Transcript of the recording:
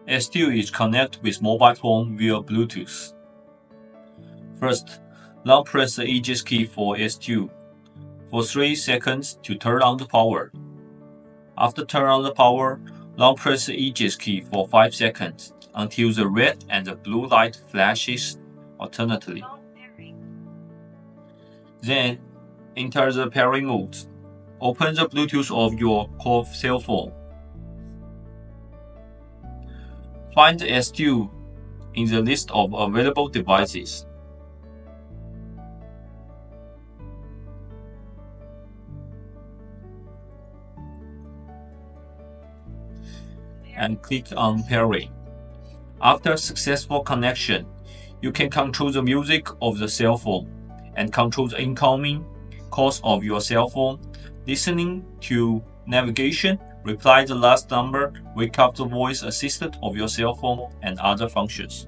S2 is connected with mobile phone via Bluetooth. First, long press the EJEAS key for S2 for 3 seconds to turn on the power. After turn on the power, long press the EJEAS key for 5 seconds until the red and the blue light flashes alternately. Then, enter the pairing mode. Open the Bluetooth of your core cell phone. Find the S2 in the list of available devices. And click on Pairing. After successful connection, you can control the music of the cell phone and control the incoming calls of your cell phone, listening to navigation, reply the last number, wake up the voice assistant of your cell phone, and other functions.